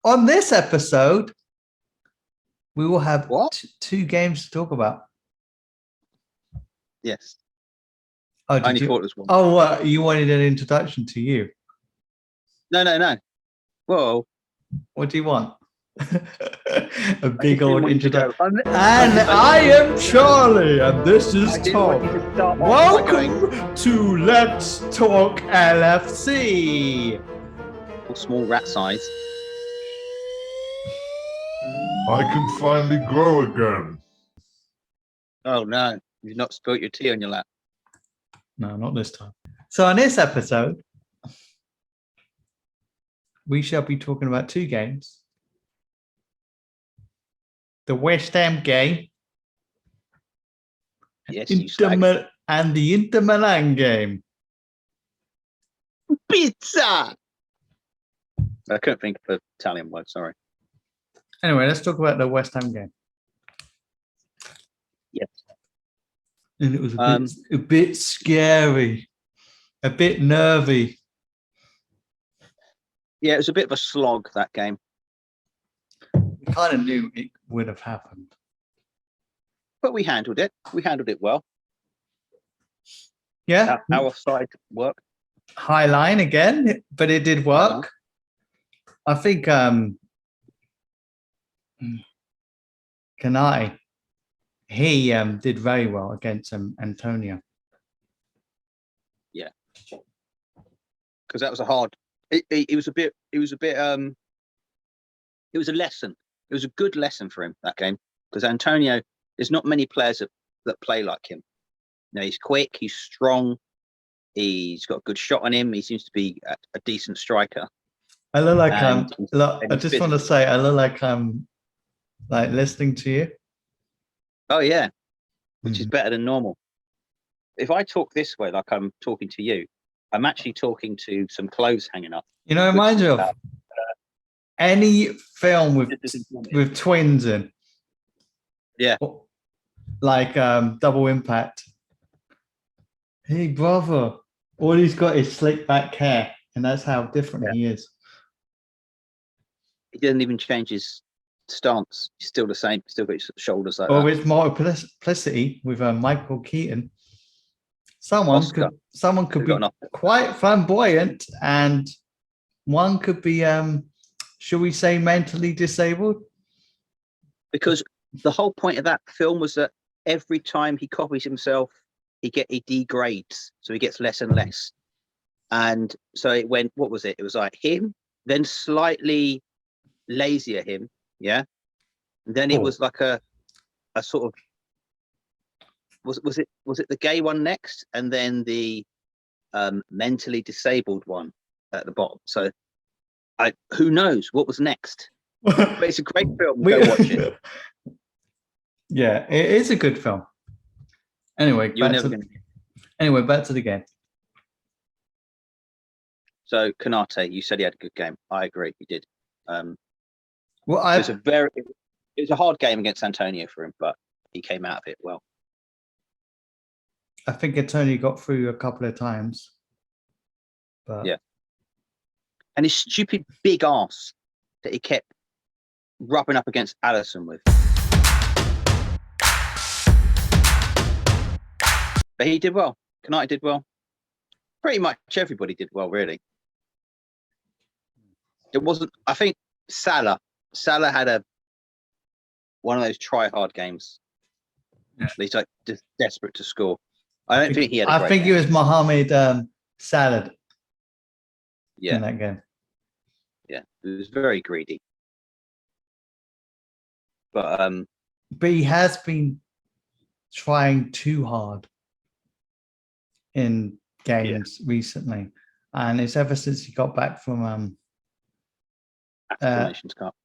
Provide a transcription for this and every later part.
On this episode, we will have What? two games to talk about. Yes. Oh, I only did you? thought it was one. Oh, what? You wanted an introduction to you? No. Whoa. What do you want? A I big just didn't old want you to go. introduction. And I am Charlie, and this is I didn't want Tom. you to start off by going, Welcome to Let's Talk LFC. small rat size. I can finally grow again. Oh no, you've not spilt your tea on your lap. No, not this time. So on this episode, we shall be talking about two games. The West Ham game Yes, you slag. and the Inter Milan game. Pizza! I couldn't think of an Italian word, sorry. Anyway, let's talk about the West Ham game. Yes. And it was a bit scary, a bit nervy. Yeah, it was a bit of a slog, that game. We kind of knew it would have happened. But we handled it. We handled it well. Yeah. Our side worked. High line again, but it did work. I think Kanai, he did very well against Antonio. Yeah. Because that was a hard it was a lesson. It was a good lesson for him, that game. Because Antonio, there's not many players that play like him. You know, he's quick, he's strong, he's got a good shot on him, he seems to be a decent striker. I look like I just want to say I look like listening to you. Oh yeah. Which is better than normal. If I talk this way, like I'm talking to you, I'm actually talking to some clothes hanging up. You know, it reminds you of any film with twins in. Yeah. Like Double Impact. Hey brother, all he's got is slick back hair, and that's how different he is. He doesn't even change his stance. He's still the same. Still got his shoulders like that. With With multiplicity with Michael Keaton, someone could be quite flamboyant, and one could be, shall we say, mentally disabled? Because the whole point of that film was that every time he copies himself, he degrades, so he gets less and less. And so it went. What was it? It was like him, then slightly lazier him, yeah. And then it was like a sort of was it the gay one next, and then the mentally disabled one at the bottom. So who knows what was next? But it's a great film. Go watch it. Yeah, it is a good film. Anyway, back to the game. So Kanate, you said he had a good game. I agree, he did. It was a hard game against Antonio for him, but he came out of it well. I think Antonio got through a couple of times. But yeah. And his stupid big ass that he kept rubbing up against Allison with. But he did well. Kanate did well. Pretty much everybody did well, really. It wasn't. I think Salah had one of those try-hard games. Yeah. He's like just desperate to score. I think he had. I think it was Mohamed Salah. Yeah. In that game. Yeah, he was very greedy. But he has been trying too hard in games recently, and it's ever since he got back from Nations Cup.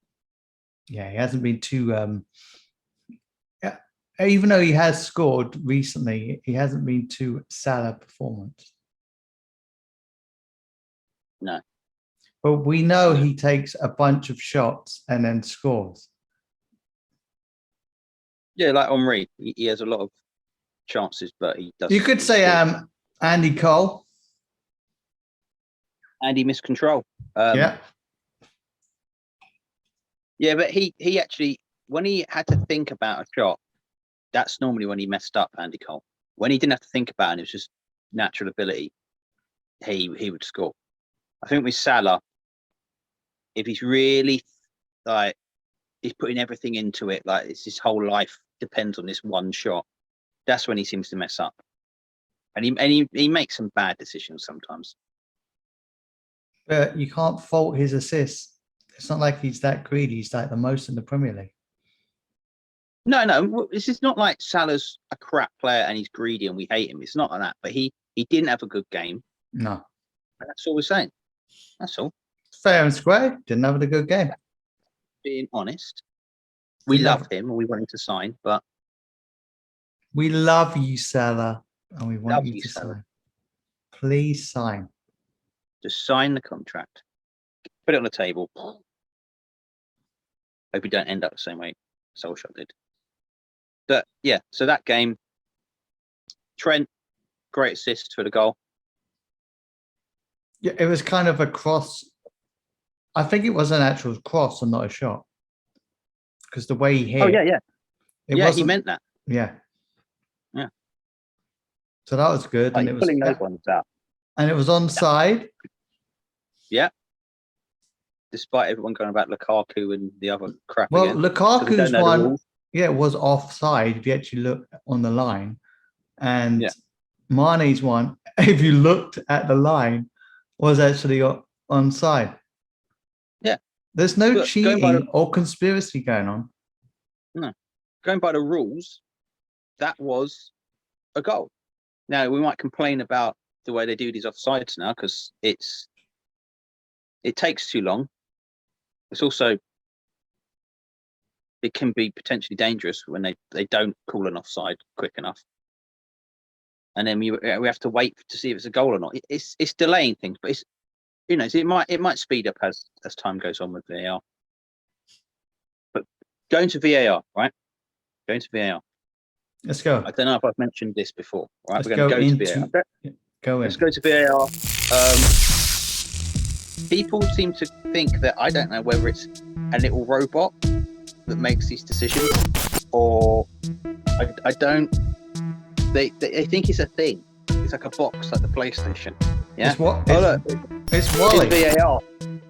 Yeah, he hasn't been too even though he has scored recently, he hasn't been too Salah performance. No. But we know he takes a bunch of shots and then scores. Yeah, like Henry. He has a lot of chances, but he doesn't. You could say Andy Cole. Andy missed control. Yeah. Yeah, but he actually, when he had to think about a shot, that's normally when he messed up, Andy Cole. When he didn't have to think about it, and it was just natural ability, he would score. I think with Salah, if he's really like he's putting everything into it, like it's his whole life depends on this one shot, that's when he seems to mess up. And he makes some bad decisions sometimes. But you can't fault his assists. It's not like he's that greedy. He's like the most in the Premier League. No, this is not like Salah's a crap player and he's greedy and we hate him. It's not like that. But he didn't have a good game. No. And that's all we're saying. That's all. Fair and square. Didn't have a good game. Being honest. We love him and we want him to sign, but we love you, Salah, and we want love you to Salah. sign. Please sign. Just sign the contract. Put it on the table. Hope we don't end up the same way Solskjaer did. But yeah, so that game, Trent, great assist for the goal. Yeah, it was kind of a cross. I think it was an actual cross and not a shot. Because the way he hit. Oh, yeah. He meant that. Yeah. Yeah. So that was good. Like, and it was pulling those ones out. And it was onside. Yeah. Despite everyone going about Lukaku and the other crap. Well, again. Lukaku's one, yeah, it was offside if you actually look on the line. And Mane's one, if you looked at the line, was actually onside. Yeah. There's no cheating or conspiracy going on. No. Going by the rules, that was a goal. Now, we might complain about the way they do these offsides now because it takes too long. It's also, it can be potentially dangerous when they don't call an offside quick enough. And then we have to wait to see if it's a goal or not. It's delaying things, but it's, you know, it might speed up as time goes on with VAR. But going to VAR, right? Going to VAR. Let's go. I don't know if I've mentioned this before. Right, Let's we're going to go to VAR. Go in. Let's go to VAR. People seem to think that I don't know whether it's a little robot that makes these decisions, or I don't. They think it's a thing. It's like a box, like the PlayStation. Yeah. It's what? It's Wally. It's VAR.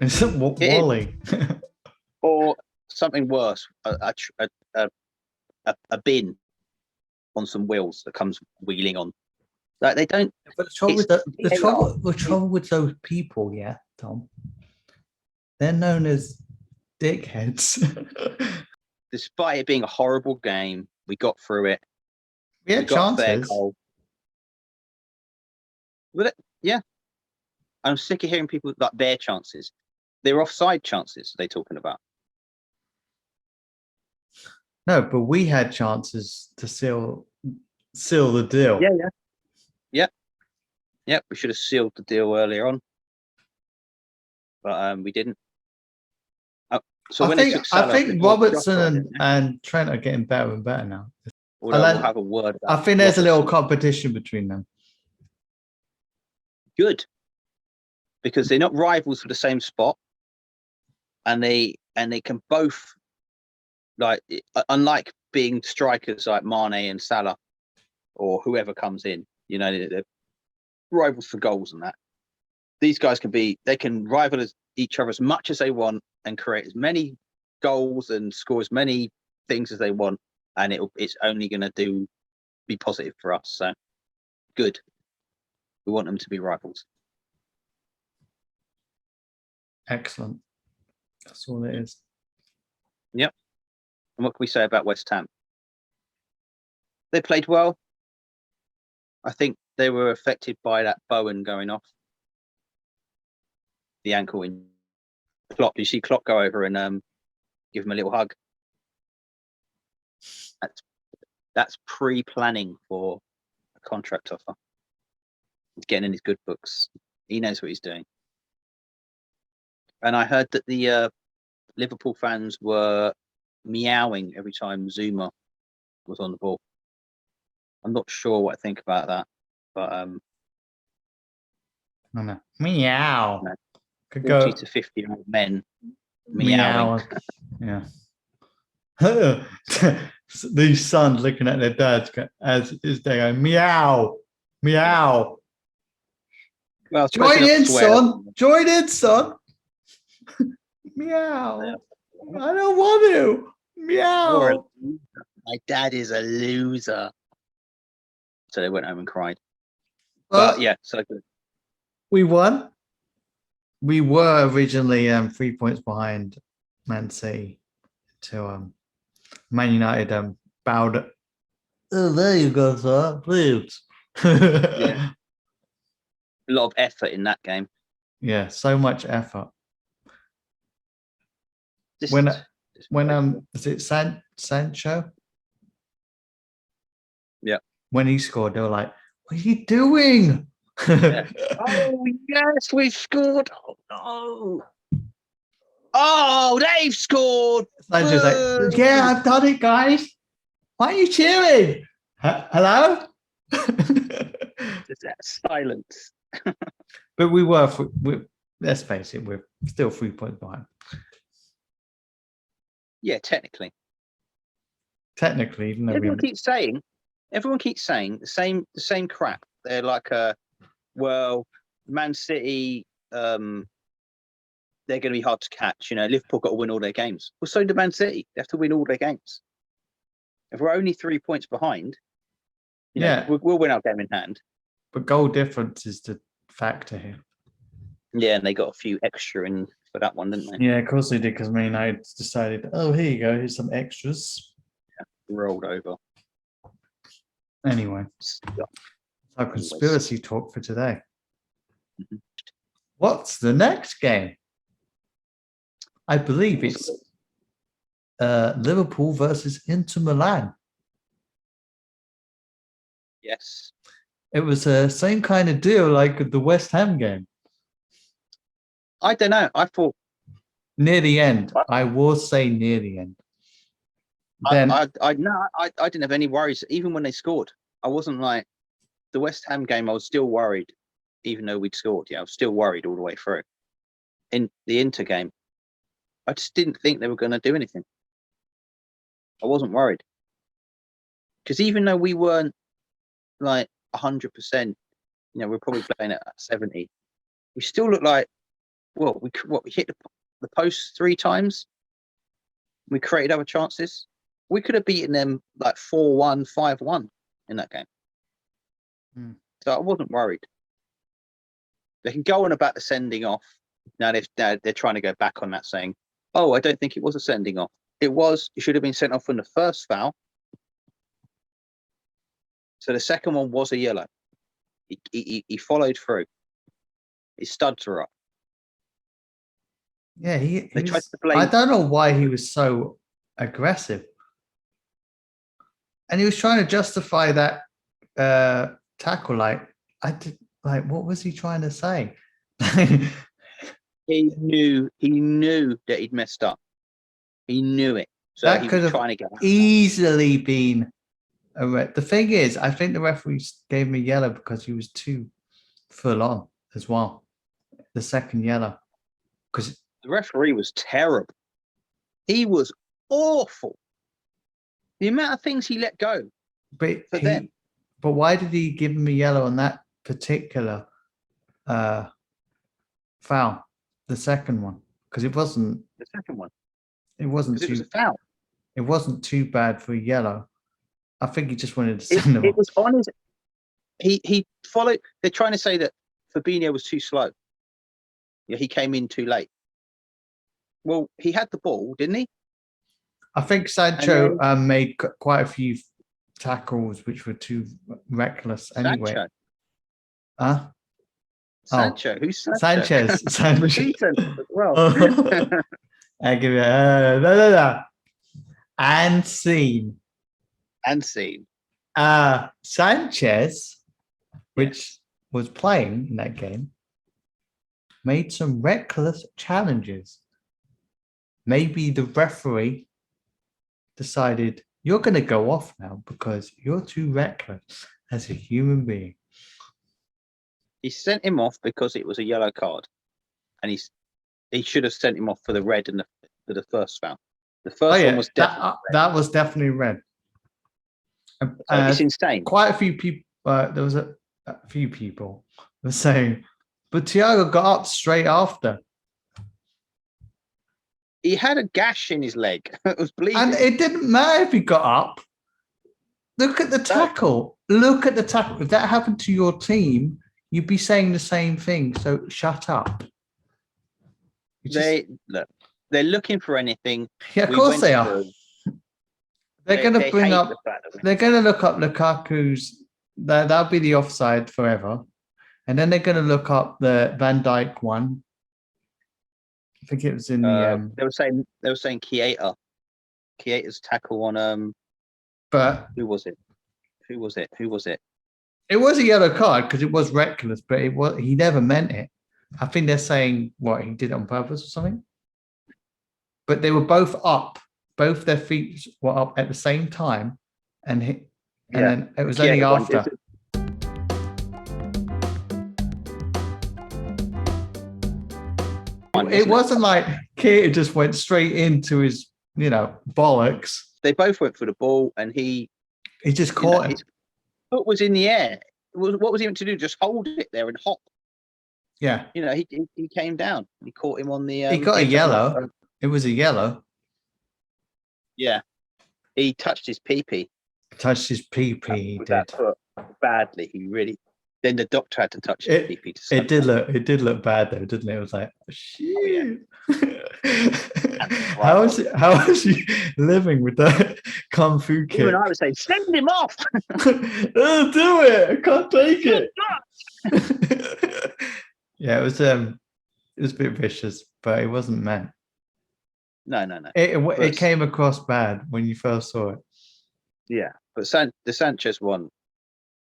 It's Wally. Or something worse, a bin on some wheels that comes wheeling on. Like they don't. But the trouble with those people, yeah, Tom, they're known as dickheads. Despite it being a horrible game, we got through it. We had chances. Yeah. I'm sick of hearing people like their chances. They're offside chances they're talking about. No, but we had chances to seal the deal. Yeah. We should have sealed the deal earlier on, but we didn't. So I think Robertson and Trent are getting better and better now. We'll have a word. I think there's a little competition between them. Good, because they're not rivals for the same spot, and they can both, like, unlike being strikers like Mane and Salah or whoever comes in, you know, they're rivals for goals and that. These guys can rival each other as much as they want and create as many goals and score as many things as they want, and it's only going to be positive for us. So good. We want them to be rivals. Excellent. That's all it is. Yep. And what can we say about West Ham? They played well. I think they were affected by that Bowen going off. The ankle in Klopp. You see Klopp go over and give him a little hug. That's pre-planning for a contract offer. He's getting in his good books. He knows what he's doing. And I heard that the Liverpool fans were meowing every time Zuma was on the ball. I'm not sure what I think about that, but meow. You know, Could 40 go to 50-year-old men meowing. Yeah. These sons looking at their dads as they go, meow, meow. Well, Join in, son. Join in, son. Meow. Yeah. I don't want to. Meow. My dad is a loser. So they went home and cried. But yeah, so good. We won. We were originally 3 points behind Man City to Man United bowed. Oh, there you go, sir. Please. Yeah. A lot of effort in that game. Yeah, so much effort. When is it Sancho? Yeah. When he scored, they were like, "What are you doing?" Yeah. Oh yes, we've scored. Oh no. Oh, they've scored. Sancho's like, "Yeah, I've done it, guys. Why are you cheering? Hello?" Just that silence. But let's face it, we're still 3 points behind. Yeah, technically. Technically, even though everyone keeps saying the same crap. They're like, well, Man City, they're going to be hard to catch. You know, Liverpool got to win all their games. Well, so do Man City. They have to win all their games. If we're only 3 points behind, you know, we'll win our game in hand. But goal difference is the factor here. Yeah, and they got a few extra in for that one, didn't they? Yeah, of course they did, because Man United decided, oh, here you go, here's some extras. Yeah, rolled over. Anyway, our conspiracy talk for today. Mm-hmm. What's the next game? I believe it's Liverpool versus Inter Milan. Yes. It was the same kind of deal like the West Ham game. I don't know. I thought near the end. I will say near the end. Then I didn't have any worries even when they scored. I wasn't like the West Ham game. I was still worried, even though we'd scored. Yeah, I was still worried all the way through. In the Inter game, I just didn't think they were going to do anything. I wasn't worried because even though we weren't like 100%, you know, we're probably playing at 70. We still look like, well, we hit the post 3 times. We created other chances. We could have beaten them like 4-1, 5-1 in that game. So I wasn't worried. They can go on about the sending off. Now they're trying to go back on that, saying, "Oh, I don't think it was a sending off. It should have been sent off from the first foul. So the second one was a yellow. He followed through. His studs were up." Yeah, they tried to blame. I don't know why he was so aggressive, and he was trying to justify that tackle. Like, what was he trying to say? He knew that he'd messed up. He knew it. So that could have easily been a red. The thing is, I think the referee gave him a yellow because he was too full on as well. The second yellow, because the referee was terrible. He was awful. The amount of things he let go. But why did he give him a yellow on that particular foul? The second one, because it wasn't the second one. It wasn't too. It was a foul. It wasn't too bad for a yellow. I think he just wanted to send him. It was on his. He followed. They're trying to say that Fabinho was too slow. Yeah, he came in too late. Well, he had the ball, didn't he? I think Sancho made quite a few tackles which were too reckless anyway. Sancho. Huh? Sancho. Who's Sancho? Sanchez. Sanchez. As well. I give you no. And scene. Sanchez, which was playing in that game, made some reckless challenges. Maybe the referee decided, you're going to go off now because you're too reckless as a human being. He sent him off because it was a yellow card, and he should have sent him off for the red and for the first foul. The Oh first one yeah, was definitely that was definitely red. it's insane. Quite a few people. There was a few people were saying, but Thiago got up straight after, He had a gash in his leg. It was bleeding. and it didn't matter if he got up. Look at the tackle. Look at the tackle. If that happened to your team, you'd be saying the same thing. So shut up. They're looking for anything. Yeah, of We course went they are. through. They're going to They bring hate up. the fact that They're going to look up Lukaku's. That'll be the offside forever, and then they're going to look up the Van Dijk one. I think it was in the. they were saying Keita's tackle on But who was it? Who was it? it was a yellow card because it was reckless, but he never meant it. I think they're saying what he did it on purpose or something. But they were both up, both their feet were up at the same time, and then it was only after. It wasn't like Keita just went straight into his, bollocks. They both went for the ball, and he just caught him. His foot was in the air. What was he meant to do? Just hold it there and hop. Yeah. He came down. He caught him on the. He got a yellow. It was a yellow. Yeah. He touched his pee-pee. Touched his pee-pee, he did. That foot badly. He really. Then the doctor had to touch his pee-pee. It did look bad though, didn't it? It was like, shit. How is he living with that kung fu kick? Even I would say, send him off. Oh, do it! I can't take it. Yeah, it was a bit vicious, but it wasn't meant. No. It came across bad when you first saw it. Yeah, but the Sanchez one,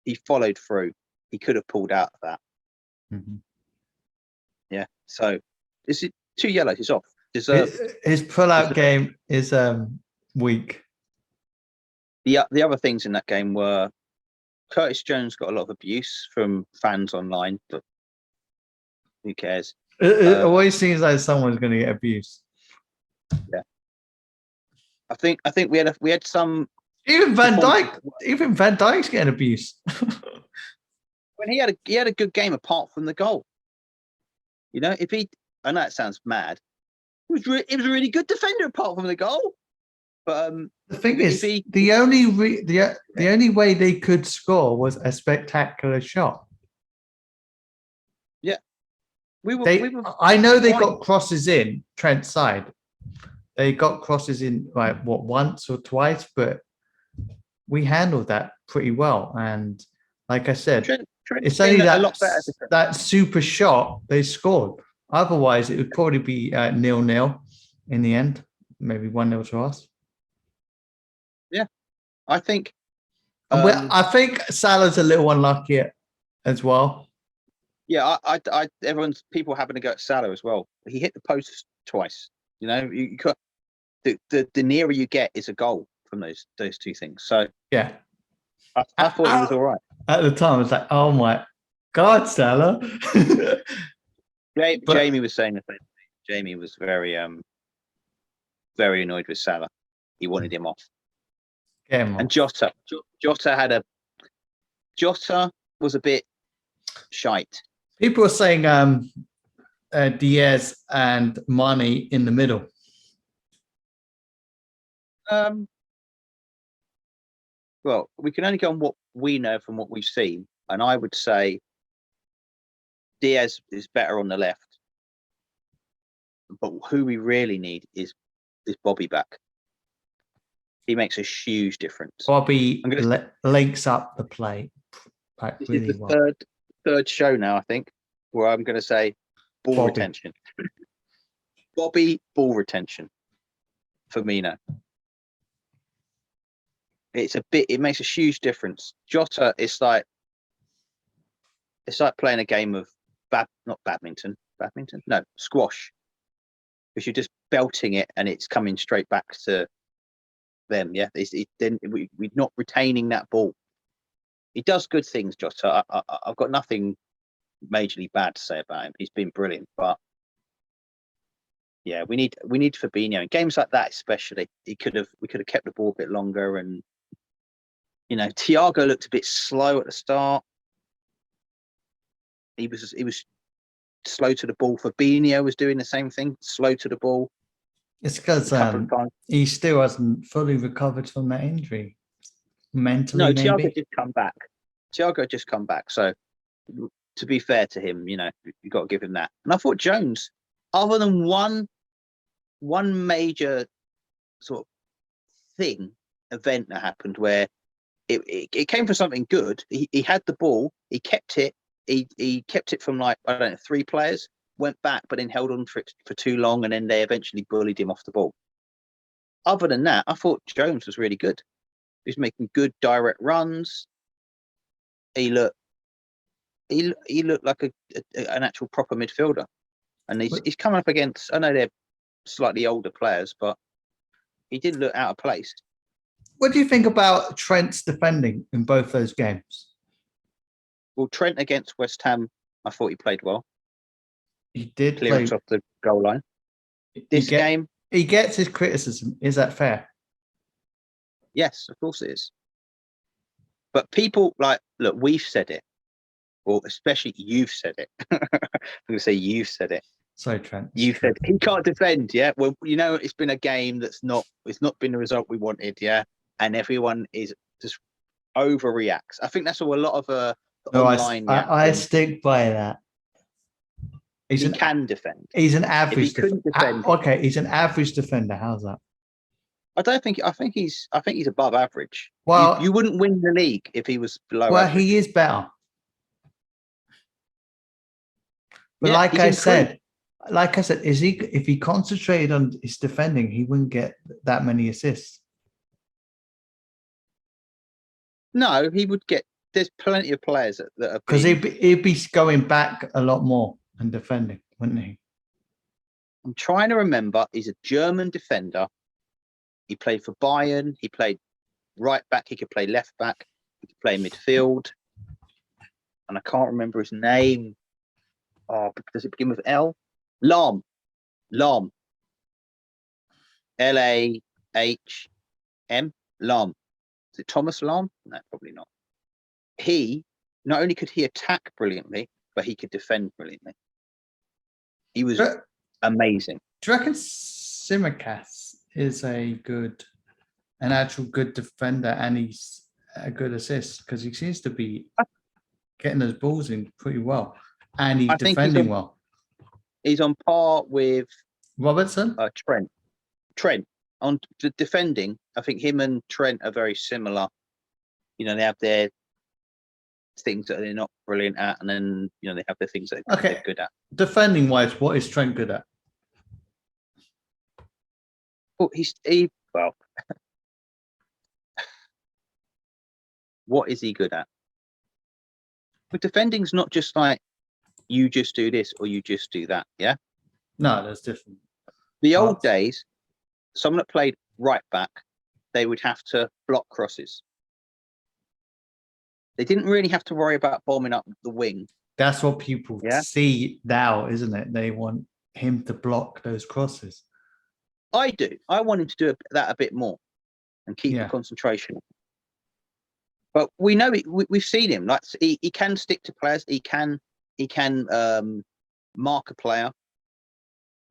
he followed through. He could have pulled out of that. Mm-hmm. Yeah, so is it 2 yellows? He's off. His pull-out game is weak. The other things in that game were Curtis Jones got a lot of abuse from fans online, but who cares? It always seems like someone's going to get abused. Yeah, I think we had some. Even Van Dijk's getting abused. When he had a good game apart from the goal. I know it sounds mad. It was a really good defender apart from the goal. But the thing is, the only way they could score was a spectacular shot. Yeah, I know they got crosses in Trent's side. They got crosses in once or twice, but we handled that pretty well. And like I said, it's only that super shot they scored. Otherwise, it would probably be 0-0 in the end, maybe 1-0 to us. Yeah, I think. I think Salah's a little unlucky as well. Yeah, people having to go at Salah as well. He hit the post twice. You got the nearer you get is a goal from those 2 things. So yeah, I thought he was all right. At the time, it's like, oh my God, Salah. Jamie was saying the same thing. Jamie was very annoyed with Salah. He wanted him off. And Jota was a bit shite. People are saying Diaz and Mane in the middle. Well, we can only go on what we know from what we've seen, and I would say Diaz is better on the left. But who we really need is Bobby back. He makes a huge difference. Bobby links up the play really this is well. the third show now, I think, where I'm going to say ball retention. Bobby ball retention. Firmino. It makes a huge difference. Jota, it's like playing a game of squash. Because you're just belting it and it's coming straight back to them. Yeah, we're not retaining that ball. He does good things, Jota. I've got nothing majorly bad to say about him. He's been brilliant, but Yeah, we need Fabinho in games like that, especially. We could have kept the ball a bit longer, and Thiago looked a bit slow at the start. He was slow to the ball. Fabinho was doing the same thing, slow to the ball. It's because he still hasn't fully recovered from that injury. Mentally, no, maybe. Thiago did come back. Thiago just come back. So, to be fair to him, you got to give him that. And I thought Jones, other than one major sort of event that happened where it came from something good. He had the ball, he kept it, he kept it from 3 players, went back, but then held on for too long, and then they eventually bullied him off the ball. Other than that, I thought Jones was really good. He was making good direct runs. He looked like an actual proper midfielder, and he's coming up against. I know they're slightly older players, but he didn't look out of place. What do you think about Trent's defending in both those games? Well, Trent against West Ham, I thought he played well. He did clearance off the goal line. This game, he gets his criticism. Is that fair? Yes, of course it is. But people look, we've said it, or especially you've said it. I'm going to say you've said it. Sorry, Trent. You said he can't defend. Yeah, well, it's been a game it's not been the result we wanted. Yeah, and everyone is just overreacts. I think that's all a lot of online. I stick by that. He can defend. He's an average. If he couldn't defend. Okay, he's an average defender. How's that? I think he's above average. Well, you wouldn't win the league if he was below. Well, average. he is better. But yeah, like I said, if he concentrated on his defending, he wouldn't get that many assists. No, he would get. There's plenty of players that are because he'd be going back a lot more and defending, wouldn't he? I'm trying to remember. He's a German defender. He played for Bayern. He played right back. He could play left back. He could play midfield. And I can't remember his name. Oh, does it begin with L? Lahm. Lahm. Lahm. Lahm. Is it Thomas Lahm? No, probably not. He, not only could he attack brilliantly, but he could defend brilliantly. He was amazing. Do you reckon Tsimikas is an actual good defender, and he's a good assist? Because he seems to be getting those balls in pretty well, and he's defending well. He's on par with Robertson? Trent. On the defending, I think him and Trent are very similar. They have their things that they're not brilliant at, and then they have their things that they're good at. Defending wise, what is Trent good at? Well, what is he good at? But defending's not just like you just do this or you just do that. Yeah. No, there's different. The old days, someone that played right back, they would have to block crosses. They didn't really have to worry about bombing up the wing. That's what people see now, isn't it? They want him to block those crosses. I do. I want him to do that a bit more and keep the concentration. But we know we've seen him. Like he can stick to players. He can mark a player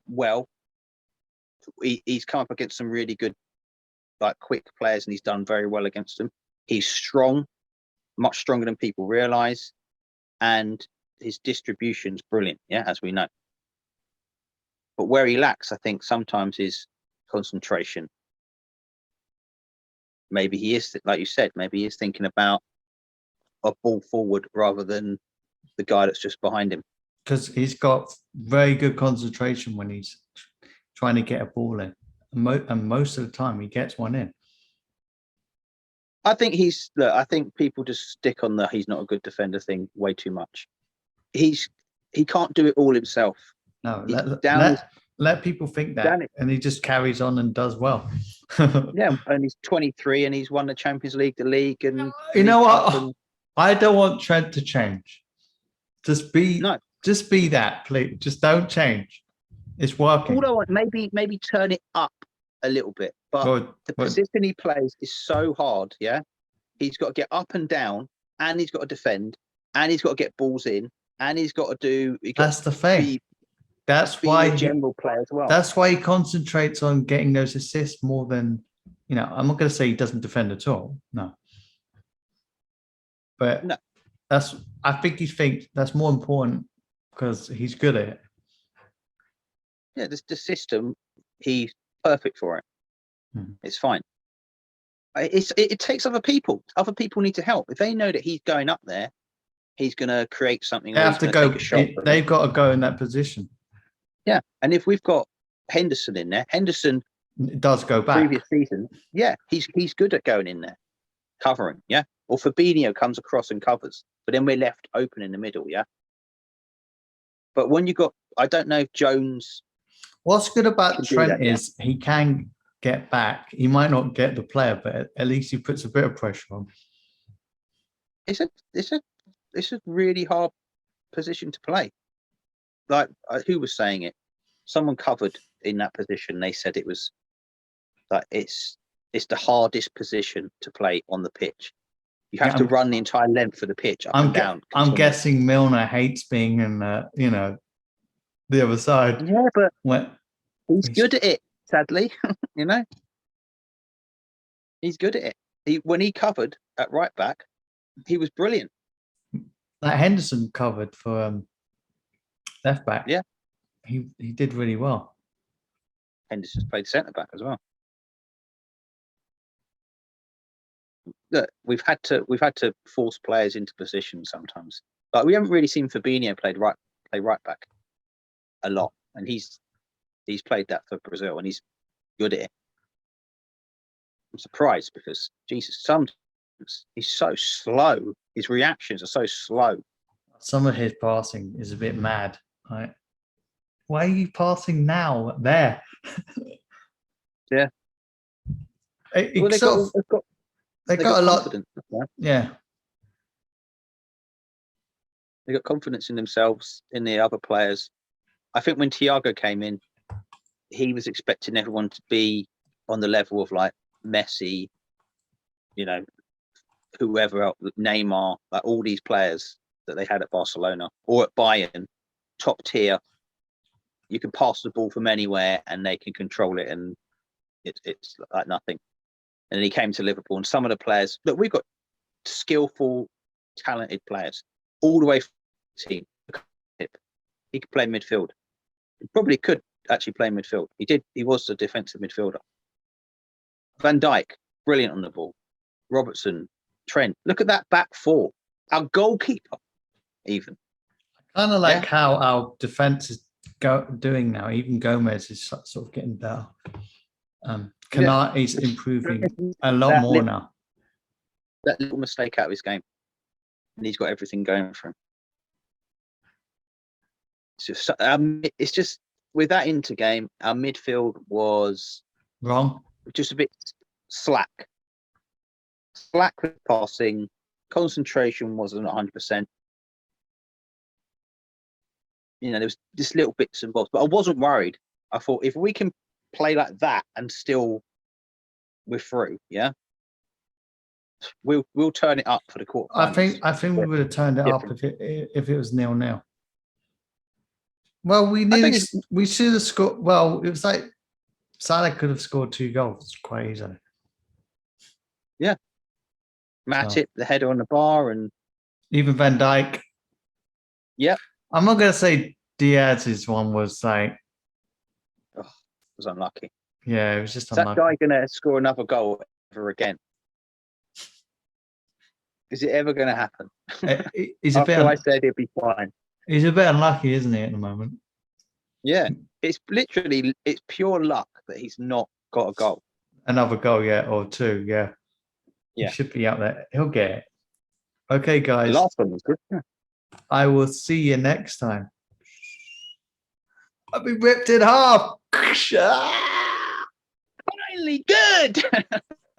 well. He's come up against some really good, quick players, and he's done very well against them. He's strong, much stronger than people realise, and his distribution's brilliant. Yeah, as we know. But where he lacks, I think, sometimes is concentration. Maybe he is, like you said, maybe he is thinking about a ball forward rather than the guy that's just behind him. Because he's got very good concentration when he's trying to get a ball in. And most of the time he gets one in. I think I think people just stick on the he's not a good defender thing way too much. He can't do it all himself. No, let people think that, and he just carries on and does well. Yeah, and he's 23 and he's won the Champions League, the league, and you know what? I don't want Trent to change. Just be that, please. Just don't change. It's working. All I want, maybe turn it up a little bit, but the position he plays is so hard. Yeah, he's got to get up and down, and he's got to defend, and he's got to get balls in, and he's got to do. That's the thing. That's why a general player as well. That's why he concentrates on getting those assists more than, I'm not going to say he doesn't defend at all. No. But no. I think he thinks that's more important because he's good at it. Yeah, the system, he's perfect for it. It's fine. It takes other people. Other people need to help. If they know that he's going up there, he's going to create something. They have to go. They've got to go in that position. Yeah, and if we've got Henderson in there, Henderson it does go back. Previous season, yeah, he's good at going in there, covering. Yeah, or Fabinho comes across and covers, but then we're left open in the middle. Yeah, but when you got, I don't know if Jones. What's good about Trent is he can get back. He might not get the player, but at least he puts a bit of pressure on. It's a really hard position to play. Like who was saying it? Someone covered in that position. They said it was like it's the hardest position to play on the pitch. You have to run the entire length of the pitch up and down. I'm guessing Milner hates being in the other side. Yeah, but he's good at it. Sadly, he's good at it. When he covered at right back, he was brilliant. Like Henderson covered for left back. Yeah, he did really well. Henderson's played centre back as well. Look, we've had to force players into position sometimes. Like we haven't really seen Fabinho play right back a lot, and he's played that for Brazil, and he's good at it. I'm surprised because Jesus, sometimes he's so slow. His reactions are so slow. Some of his passing is a bit mad. Right? Why are you passing now? There. Yeah. They've got a lot. Yeah. They got confidence in themselves, in the other players. I think when Thiago came in, he was expecting everyone to be on the level of like Messi, whoever else, Neymar, like all these players that they had at Barcelona or at Bayern, top tier. You can pass the ball from anywhere and they can control it, and it's like nothing. And then he came to Liverpool, and some of the players, look, we've got skillful, talented players all the way from the team. He could play midfield. He probably could actually play midfield. He did. He was a defensive midfielder. Van Dijk, brilliant on the ball. Robertson, Trent. Look at that back four. Our goalkeeper, even. I kind of like how our defense is doing now. Even Gomez is sort of getting better. He's improving a lot more now. That little mistake out of his game, and he's got everything going for him. It's just with that Inter game, our midfield was wrong, just a bit slack with passing. Concentration wasn't 100%. There was just little bits and bobs, but I wasn't worried. I thought if we can play like that and still we're through, we'll turn it up for the quarterfinals. I think we would have turned it up if it was 0-0. Well, we should have scored. Well, it was like Salah could have scored 2 goals quite easily. Yeah, Matip, the header on the bar, and even Van Dijk. Yeah, I'm not going to say Diaz's one was like. Was unlucky. Yeah, it was just unlucky. Is that guy going to score another goal ever again? Is it ever going to happen? I said he'd be fine. He's a bit unlucky, isn't he, at the moment? Yeah, it's pure luck that he's not got a goal. Another goal, or 2, yeah. He should be out there. He'll get it. Okay, guys. The last one was good. Yeah. I will see you next time. I'll be ripped in half. Finally, good.